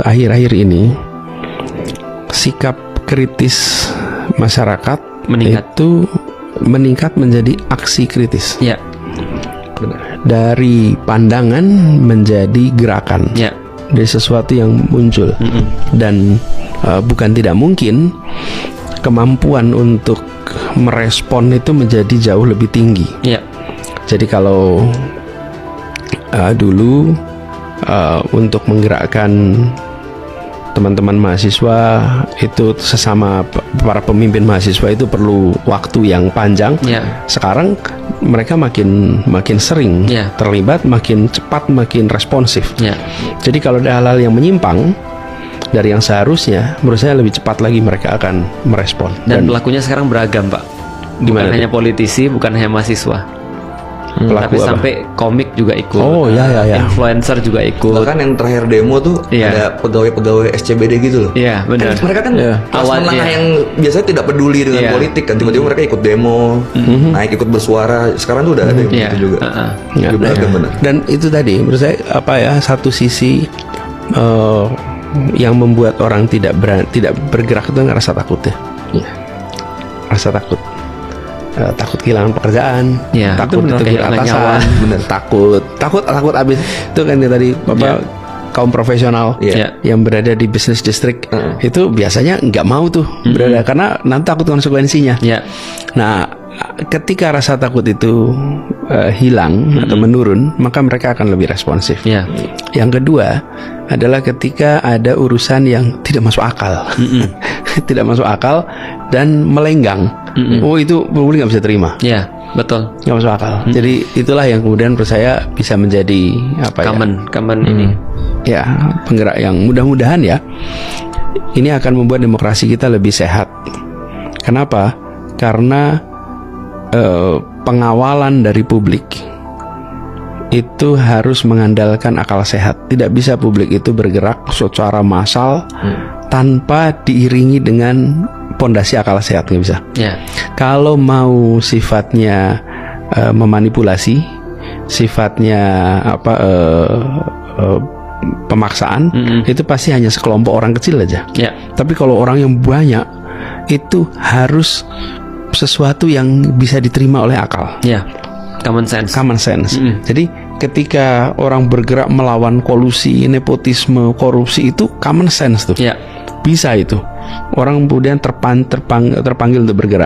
akhir-akhir ini sikap kritis masyarakat itu meningkat menjadi aksi kritis. Ya. Dari pandangan menjadi gerakan. Ya. Dari sesuatu yang muncul. Dan bukan tidak mungkin kemampuan untuk merespon itu menjadi jauh lebih tinggi. Ya. Jadi kalau dulu untuk menggerakkan teman-teman mahasiswa itu sesama para pemimpin mahasiswa itu perlu waktu yang panjang. Ya. Sekarang mereka makin sering terlibat, makin cepat, makin responsif. Ya. Jadi kalau ada hal-hal yang menyimpang dari yang seharusnya, menurut saya lebih cepat lagi mereka akan merespon. Dan pelakunya sekarang beragam, Pak. Bukan hanya politisi, bukan hanya mahasiswa. Tapi sampai komik juga ikut. Oh ya. Influencer juga ikut. Bahkan yang terakhir demo tuh ada pegawai-pegawai SCBD gitu loh. Iya, benar. Mereka kan kelas menengah yang biasanya tidak peduli dengan politik kan, tiba-tiba mereka ikut demo, naik ikut bersuara. Sekarang tuh udah ada yang gitu juga. Benar. Dan itu tadi menurut saya satu sisi yang membuat orang tidak bergerak itu rasa takut ya. Rasa takut. Takut kehilangan pekerjaan, takut ditegur atasan, takut abis itu kan tadi kaum profesional yang berada di business district itu biasanya nggak mau tuh berada karena nanti takut konsekuensinya. Nah, ketika rasa takut itu hilang atau menurun, maka mereka akan lebih responsif. Yang kedua adalah ketika ada urusan yang tidak masuk akal, tidak masuk akal dan melenggang. Oh, itu publik nggak bisa terima. Iya, betul. Nggak masuk akal. Jadi itulah yang kemudian menurut saya bisa menjadi common ini. Ya, penggerak yang mudah-mudahan ya. Ini akan membuat demokrasi kita lebih sehat. Kenapa? Karena pengawalan dari publik itu harus mengandalkan akal sehat. Tidak bisa publik itu bergerak secara massal tanpa diiringi dengan pondasi akal sehat, nggak bisa. Kalau mau sifatnya memanipulasi, sifatnya pemaksaan, itu pasti hanya sekelompok orang kecil aja. Tapi kalau orang yang banyak, itu harus sesuatu yang bisa diterima oleh akal. Common sense. Jadi ketika orang bergerak melawan kolusi, nepotisme, korupsi, itu common sense tuh. Bisa itu. Orang kemudian terpanggil untuk bergerak.